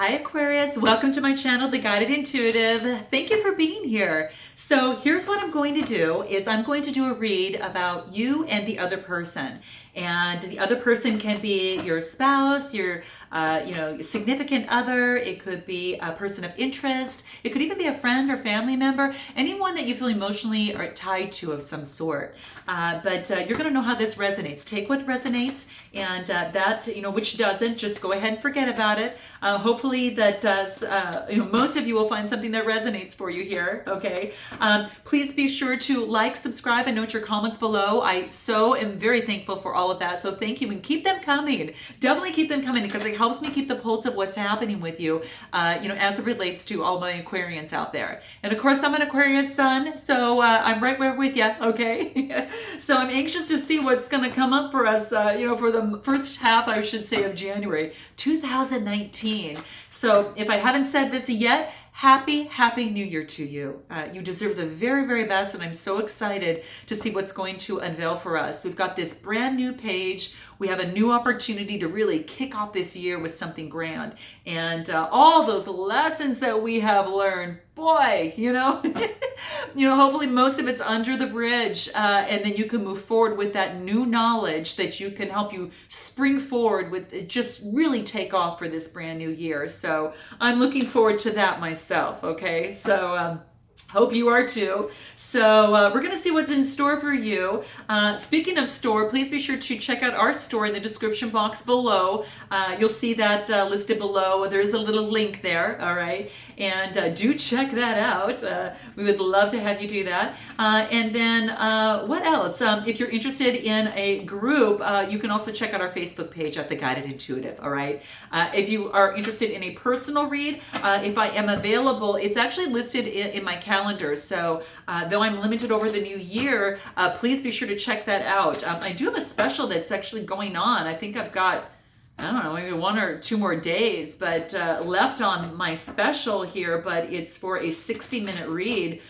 Hi Aquarius, welcome to my channel, The Guided Intuitive. Thank you for being here. So here's what I'm going to do is I'm going to do a read about you and the other person. And the other person can be your spouse, your significant other. It could be a person of interest. It could even be a friend or family member, anyone that you feel emotionally are tied to of some sort. But you're going to know how this resonates. Take what resonates, and which doesn't, just go ahead and forget about it. Hopefully that does. Most of you will find something that resonates for you here. Okay. Please be sure to like, subscribe, and note your comments below. I so am very thankful for all of that. So thank you, and keep them coming. Definitely keep them coming because it helps me keep the pulse of what's happening with you. As it relates to all my Aquarians out there. And of course, I'm an Aquarius sun, so I'm right there with you. Okay. So I'm anxious to see what's going to come up for us. For the first half, I should say, of January 2019. So if I haven't said this yet, Happy New Year to you. You deserve the very, very best, and I'm so excited to see what's going to unveil for us. We've got this brand new page. We have a new opportunity to really kick off this year with something grand. And all those lessons that we have learned, boy, hopefully most of it's under the bridge. And then you can move forward with that new knowledge that you can help you spring forward with, just really take off for this brand new year. So I'm looking forward to that myself. Okay. So, hope you are too. So we're going to see what's in store for you. Speaking of store, please be sure to check out our store in the description box below. You'll see that listed below. There is a little link there. All right. And do check that out. We would love to have you do that. And then what else? If you're interested in a group, you can also check out our Facebook page at The Guided Intuitive. All right. If you are interested in a personal read, if I am available, it's actually listed in my calendar. So though I'm limited over the new year, please be sure to check that out. I do have a special that's actually going on. I think I've got, I don't know, maybe 1 or 2 more days, but left on my special here, but it's for a 60-minute read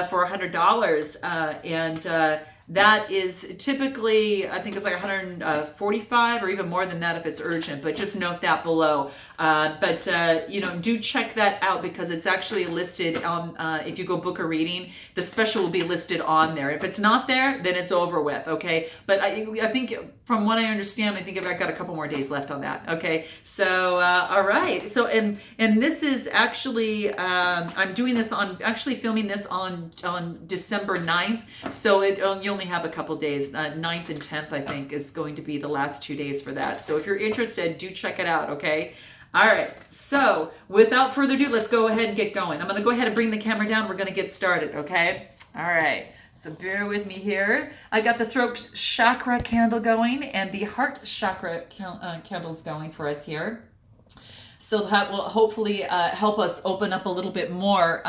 for $100. That is typically, I think it's like 145 or even more than that if it's urgent, but just note that below. Do check that out because it's actually listed on, if you go book a reading, the special will be listed on there. If it's not there, then it's over with, okay? But I think from what I understand, I think I've got a couple more days left on that, okay? So, all right. So, and this is actually, I'm doing this on, actually filming this on December 9th. So you only have a couple days. 9th and 10th, I think, is going to be the last 2 days for that. So if you're interested, do check it out, okay? All right, so without further ado, let's go ahead and get going. I'm going to go ahead and bring the camera down. We're going to get started, okay? All right, so bear with me here. I got the throat chakra candle going and the heart chakra candles going for us here. So that will hopefully help us open up a little bit more,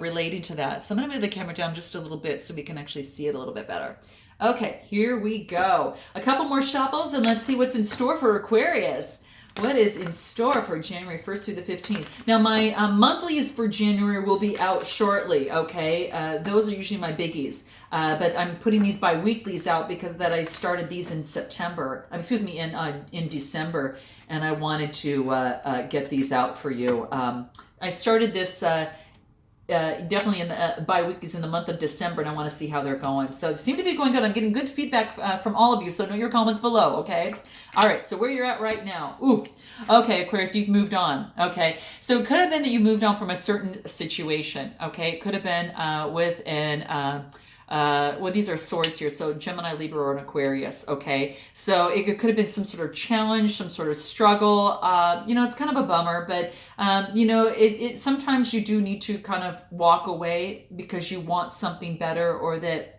relating to that. So I'm going to move the camera down just a little bit so we can actually see it a little bit better. Okay, here we go. A couple more shuffles and let's see what's in store for Aquarius. What is in store for January 1st through the 15th? Now, my monthlies for January will be out shortly, okay? Those are usually my biggies. But I'm putting these bi-weeklies out because that I started these in in December, and I wanted to get these out for you. I started this definitely in the bi-weeklies in the month of December, and I want to see how they're going. So it seemed to be going good. I'm getting good feedback from all of you, so note your comments below, okay? All right, so where you're at right now. Ooh, okay, Aquarius, you've moved on, okay? So it could have been that you moved on from a certain situation, okay? It could have been with an... these are swords here, so Gemini, Libra, or an Aquarius, okay? So it could have been some sort of challenge, some sort of struggle. It's kind of a bummer, but, sometimes you do need to kind of walk away because you want something better or that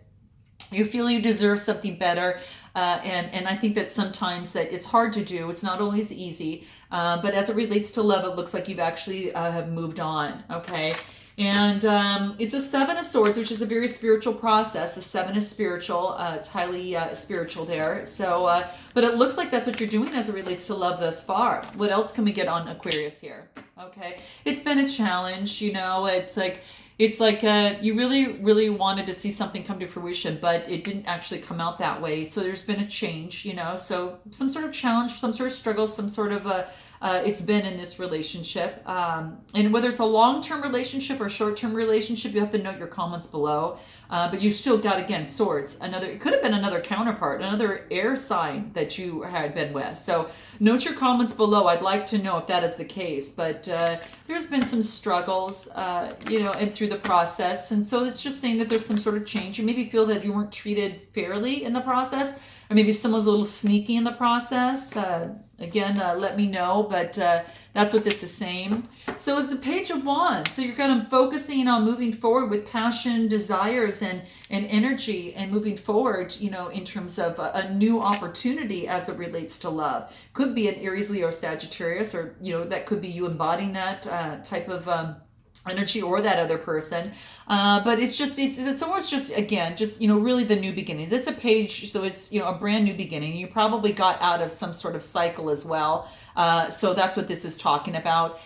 you feel you deserve something better. And I think that sometimes that it's hard to do. It's not always easy. But as it relates to love, it looks like you've actually have moved on, okay? And it's a 7 of Swords, which is a very spiritual process. The 7 is spiritual. It's highly spiritual there. So, but it looks like that's what you're doing as it relates to love thus far. What else can we get on Aquarius here? Okay. It's been a challenge, it's like you really wanted to see something come to fruition, but it didn't actually come out that way. So there's been a change, so some sort of challenge, some sort of struggle, some sort of it's been in this relationship. And whether it's a long-term relationship or short-term relationship, you have to note your comments below. But you've still got, again, swords. It could have been another counterpart, another air sign that you had been with. So note your comments below. I'd like to know if that is the case. But there's been some struggles, and through the process. And so it's just saying that there's some sort of change. You maybe feel that you weren't treated fairly in the process, or maybe someone's a little sneaky in the process. Again, let me know, but that's what this is saying. So it's the Page of Wands. So you're kind of focusing on moving forward with passion, desires, and energy, and moving forward, in terms of a new opportunity as it relates to love. Could be an Aries, Leo, or Sagittarius, or, that could be you embodying that type of energy, or that other person. But it's almost just, again, just, really the new beginnings. It's a page, so it's, a brand new beginning. You probably got out of some sort of cycle as well. So that's what this is talking about.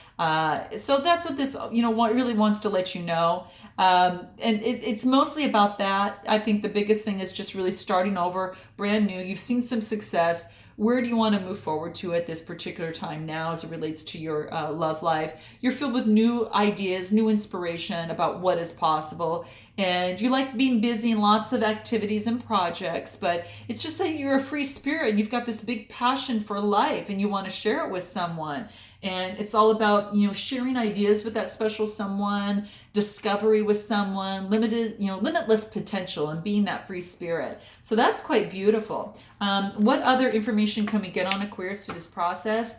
So that's what this, really wants to let you know. And it's mostly about that. I think the biggest thing is just really starting over, brand new. You've seen some success. Where do you want to move forward to at this particular time now as it relates to your love life? You're filled with new ideas, new inspiration about what is possible. And you like being busy in lots of activities and projects, but it's just that you're a free spirit and you've got this big passion for life and you want to share it with someone. And it's all about, sharing ideas with that special someone, discovery with someone, limitless potential, and being that free spirit. So that's quite beautiful. What other information can we get on Aquarius through this process?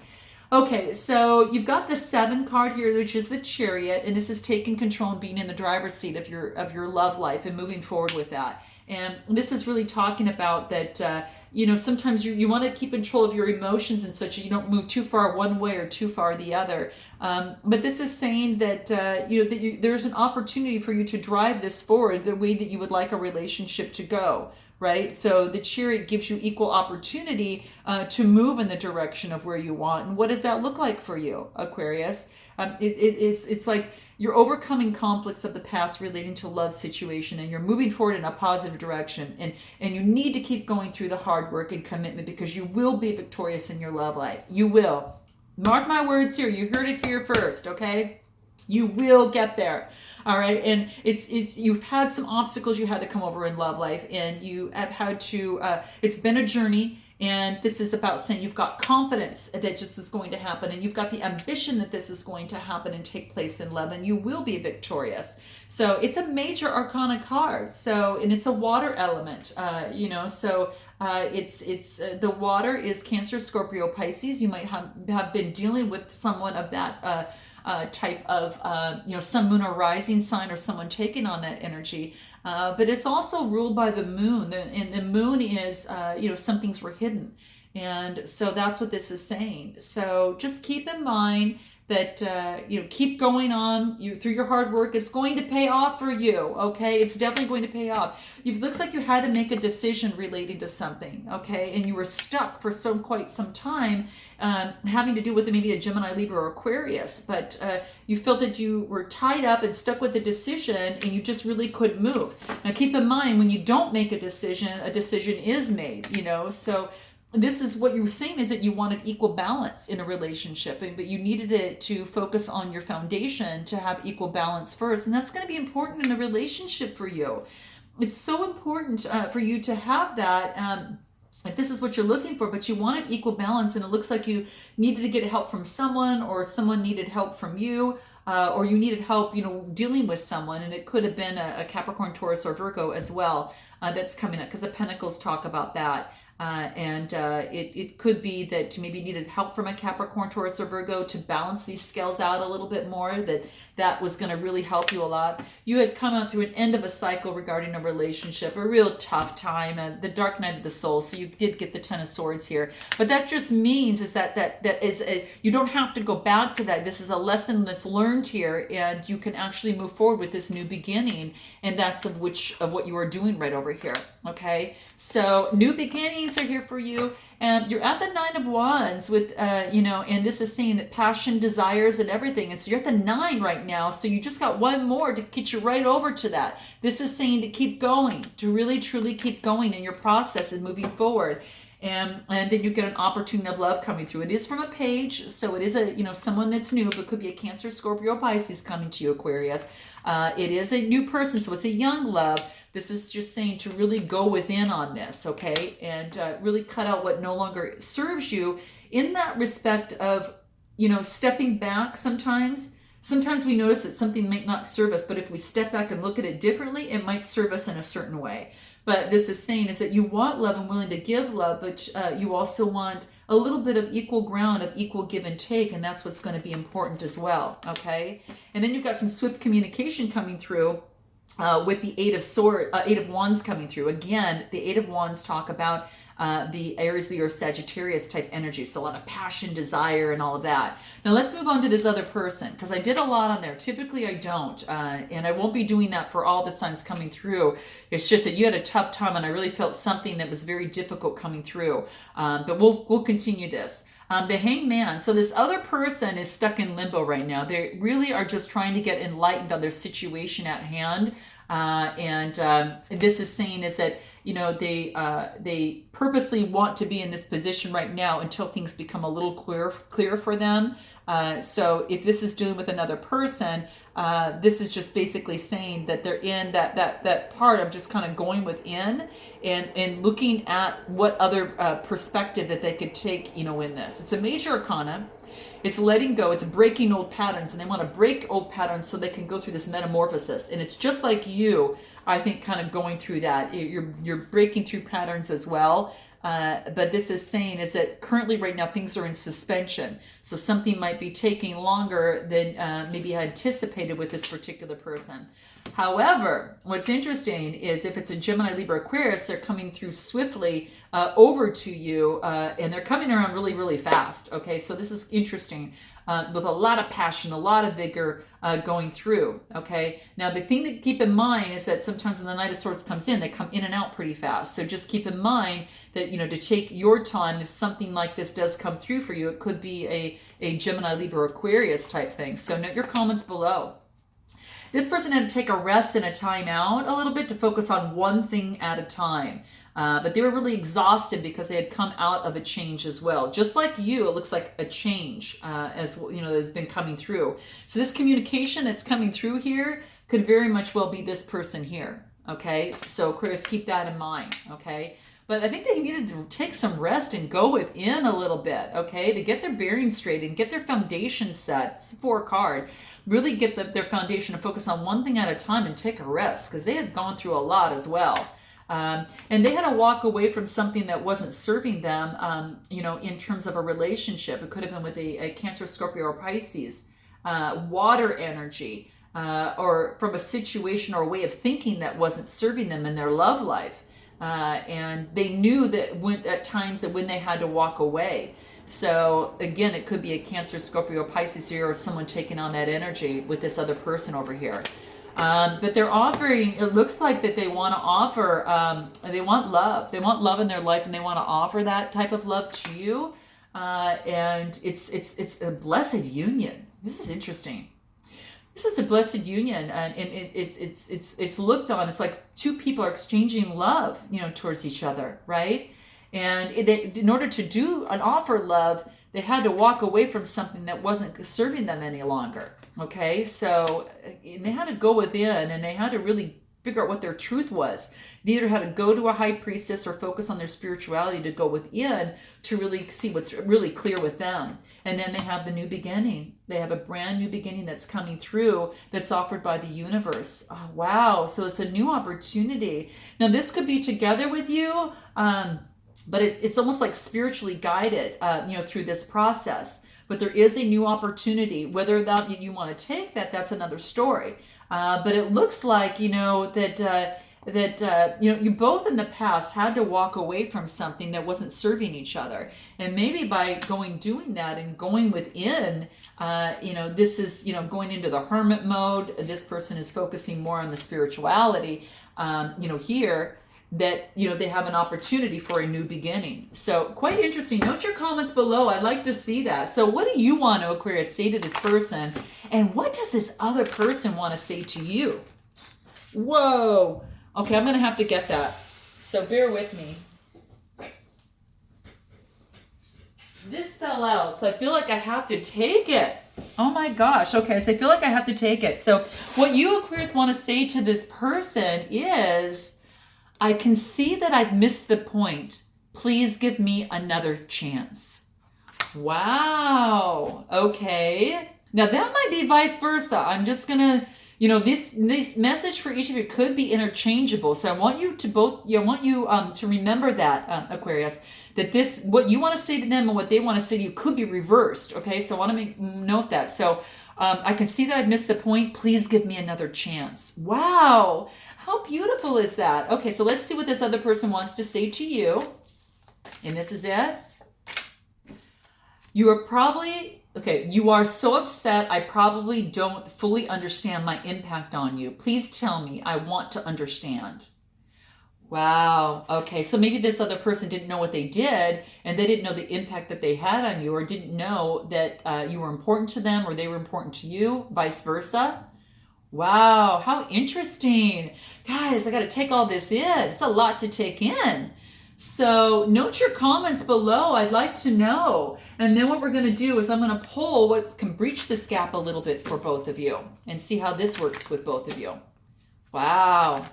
Okay, so you've got the 7 card here, which is the Chariot, and this is taking control and being in the driver's seat of your love life and moving forward with that. And this is really talking about that, sometimes you want to keep control of your emotions and such, you don't move too far one way or too far the other. But this is saying that, there's an opportunity for you to drive this forward the way that you would like a relationship to go. Right? So the Chariot gives you equal opportunity to move in the direction of where you want. And what does that look like for you, Aquarius? It's like you're overcoming conflicts of the past relating to love situation, and you're moving forward in a positive direction. And you need to keep going through the hard work and commitment, because you will be victorious in your love life. You will. Mark my words here. You heard it here first, okay? You will get there. All right. And you've had some obstacles you had to come over in love life, and you have had to, it's been a journey. And this is about saying you've got confidence that this is going to happen, and you've got the ambition that this is going to happen and take place in love, and you will be victorious. So it's a major arcana card. So, and it's a water element, so it's the water is Cancer, Scorpio, Pisces. You might have been dealing with someone of that type of, sun, moon, or rising sign, or someone taking on that energy. But it's also ruled by the moon, and the moon is, some things were hidden. And so that's what this is saying. So just keep in mind that, keep going on through your hard work. It's going to pay off for you. Okay. It's definitely going to pay off. It looks like you had to make a decision relating to something. Okay. And you were stuck for quite some time, having to do with maybe a Gemini, Libra, or Aquarius, but you felt that you were tied up and stuck with the decision, and you just really couldn't move. Now keep in mind, when you don't make a decision is made, so this is what you were saying, is that you wanted equal balance in a relationship, but you needed it to focus on your foundation to have equal balance first. And that's going to be important in a relationship for you. It's so important for you to have that. If this is what you're looking for, but you wanted equal balance, and it looks like you needed to get help from someone, or someone needed help from you, or you needed help, dealing with someone. And it could have been a Capricorn, Taurus, or Virgo as well that's coming up, because the Pentacles talk about that. It could be that you maybe needed help from a Capricorn, Taurus, or Virgo to balance these scales out a little bit more, that was going to really help you a lot. You had come out through an end of a cycle regarding a relationship, a real tough time, and the dark night of the soul. So you did get the 10 of Swords here. But that just means is that you don't have to go back to that. This is a lesson that's learned here, and you can actually move forward with this new beginning. And that's of what you are doing right over here. Okay. So new beginnings are here for you. And you're at the 9 of Wands with, and this is saying that passion, desires, and everything. And so you're at the 9 right now. So you just got one more to get you right over to that. This is saying to keep going, to really, truly keep going in your process and moving forward. and then you get an opportunity of love coming through. It is from a page, so it is a, you know, someone that's new, but it could be a Cancer, Scorpio, Pisces coming to you, Aquarius. It is a new person, so it's a young love. This is just saying to really go within on this, okay? And really cut out what no longer serves you, in that respect of, you know, stepping back sometimes. Sometimes we notice that something might not serve us, but if we step back and look at it differently, it might serve us in a certain way. But this is saying is that you want love and willing to give love, but you also want a little bit of equal ground, of equal give and take, and that's what's going to be important as well, okay? And then you've got some swift communication coming through with the Eight of Wands coming through. Again, the Eight of Wands talk about the Aries, Leo, or Sagittarius type energy. So a lot of passion, desire, and all of that. Now let's move on to this other person, because I did a lot on there. Typically I don't, and I won't be doing that for all the signs coming through. It's just that you had a tough time, and I really felt something that was very difficult coming through. But we'll continue this. The Hangman. So this other person is stuck in limbo right now. They really are just trying to get enlightened on their situation at hand. And this is saying is that, you know, they purposely want to be in this position right now until things become a little clear for them. So if this is dealing with another person, this is just basically saying that they're in that part of just kind of going within and looking at what other perspective that they could take, you know, in this. It's a major arcana. It's letting go. It's breaking old patterns, and they want to break old patterns so they can go through this metamorphosis. And it's just like you, I think, kind of going through that. You're breaking through patterns as well. But this is saying is that currently right now things are in suspension. So something might be taking longer than maybe anticipated with this particular person. However, what's interesting is if it's a Gemini, Libra, Aquarius, they're coming through swiftly over to you, and they're coming around really, really fast. Okay, so this is interesting. With a lot of passion, a lot of vigor going through, okay? Now, the thing to keep in mind is that sometimes when the Knight of Swords comes in, they come in and out pretty fast. So just keep in mind that, you know, to take your time, if something like this does come through for you, it could be a Gemini, Libra, Aquarius type thing. So note your comments below. This person had to take a rest and a time out a little bit to focus on one thing at a time. But they were really exhausted because they had come out of a change as well. Just like you, it looks like a change as you know, has been coming through. So this communication that's coming through here could very much well be this person here. Okay, so Aquarius, keep that in mind. Okay, but I think they needed to take some rest and go within a little bit. Okay, to get their bearings straight and get their foundation set. It's a 4 card. Really get their foundation and focus on one thing at a time and take a rest, because they had gone through a lot as well. And they had to walk away from something that wasn't serving them, you know, in terms of a relationship. It could have been with a Cancer, Scorpio, or Pisces, water energy, or from a situation or a way of thinking that wasn't serving them in their love life. And they knew that at times that when they had to walk away. So again, it could be a Cancer, Scorpio, Pisces here, or someone taking on that energy with this other person over here. But they're offering, it looks like that they want to offer, they want love. They want love in their life, and they want to offer that type of love to you. And it's a blessed union. This is interesting. This is a blessed union, and it's looked on. It's like two people are exchanging love, you know, towards each other, right? And in order to do and offer love, they had to walk away from something that wasn't serving them any longer. Okay, so they had to go within, and they had to really figure out what their truth was. They either had to go to a high priestess or focus on their spirituality to go within to really see what's really clear with them. And then they have the new beginning. They have a brand new beginning that's coming through that's offered by the universe. Oh, wow. So it's a new opportunity. Now, this could be together with you, but it's almost like spiritually guided, you know, through this process. But there is a new opportunity. Whether or not you want to take that, that's another story. But it looks like, you know, that you know, you both in the past had to walk away from something that wasn't serving each other. And maybe by doing that and going within, you know, this is, you know, going into the hermit mode. This person is focusing more on the spirituality, you know, here, that, you know, they have an opportunity for a new beginning. So quite interesting. Note your comments below. I'd like to see that. So what do you want to, Aquarius, say to this person? And what does this other person want to say to you? Whoa. Okay, I'm going to have to get that. So bear with me. this fell out, so I feel like I have to take it. Oh my gosh. Okay, so I feel like I have to take it. So what you Aquarius want to say to this person is, I can see that I've missed the point. Please give me another chance. Wow. Okay. Now that might be vice versa. I'm just going to, this message for each of you could be interchangeable. So I want you to to remember that, Aquarius, that what you want to say to them and what they want to say to you could be reversed. Okay. So I want to note that. So I can see that I've missed the point. Please give me another chance. Wow. How beautiful is that? Okay. So let's see what this other person wants to say to you. And this is it. You are so upset, I probably don't fully understand my impact on you. Please tell me, I want to understand. Wow, okay, so maybe this other person didn't know what they did, and they didn't know the impact that they had on you, or didn't know that you were important to them, or they were important to you, vice versa. Wow, how interesting. Guys, I gotta take all this in. It's a lot to take in. So note your comments below. I'd like to know. And then what we're going to do is I'm going to pull what can breach this gap a little bit for both of you and see how this works with both of you. Wow.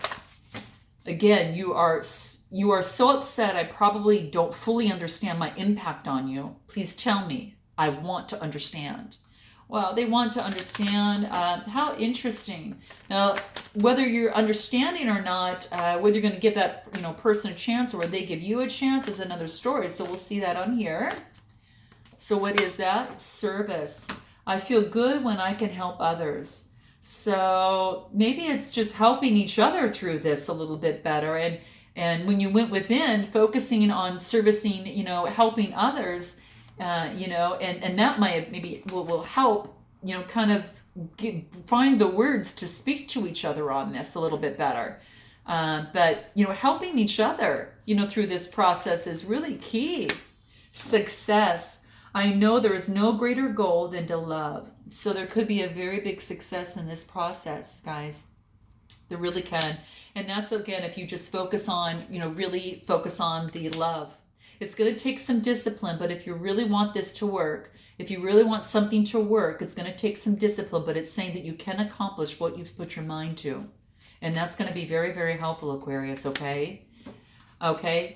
Again, you are so upset. I probably don't fully understand my impact on you. Please tell me. I want to understand. Well, they want to understand. How interesting. Now, whether you're understanding or not, whether you're going to give that person a chance or whether they give you a chance is another story. So we'll see that on here. So what is that? Service. I feel good when I can help others. So maybe it's just helping each other through this a little bit better. And when you went within, focusing on servicing, helping others, and that maybe will help, kind of find the words to speak to each other on this a little bit better. But helping each other, through this process is really key. Success. I know there is no greater goal than to love. So there could be a very big success in this process, guys. There really can. And that's, again, if you just focus on, really focus on the love. It's going to take some discipline, but if you really want this to work, if you really want something to work, it's going to take some discipline, but it's saying that you can accomplish what you've put your mind to. And that's going to be very, very helpful, Aquarius, okay? Okay?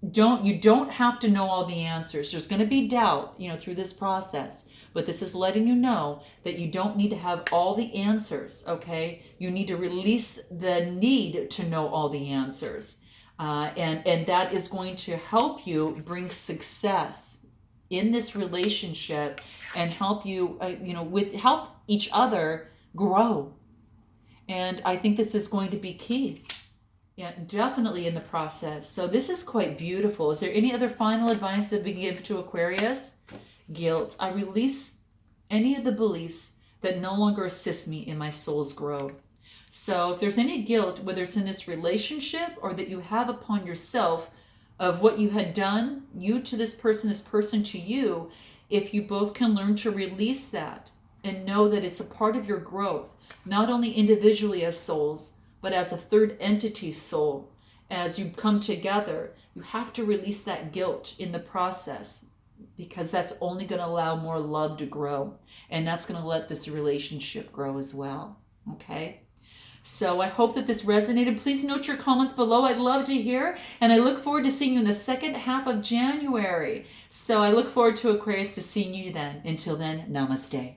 You don't have to know all the answers. There's going to be doubt, through this process, but this is letting you know that you don't need to have all the answers, okay? You need to release the need to know all the answers. And that is going to help you bring success in this relationship and help you, help each other grow. And I think this is going to be key. Yeah, definitely in the process. So this is quite beautiful. Is there any other final advice that we give to Aquarius? Guilt. I release any of the beliefs that no longer assist me in my soul's growth. So if there's any guilt, whether it's in this relationship or that you have upon yourself of what you had done, you to this person to you, if you both can learn to release that and know that it's a part of your growth, not only individually as souls, but as a third entity soul, as you come together, you have to release that guilt in the process, because that's only going to allow more love to grow. And that's going to let this relationship grow as well. Okay? So I hope that this resonated. Please note your comments below. I'd love to hear. And I look forward to seeing you in the second half of January. So I look forward to Aquarius to seeing you then. Until then, namaste.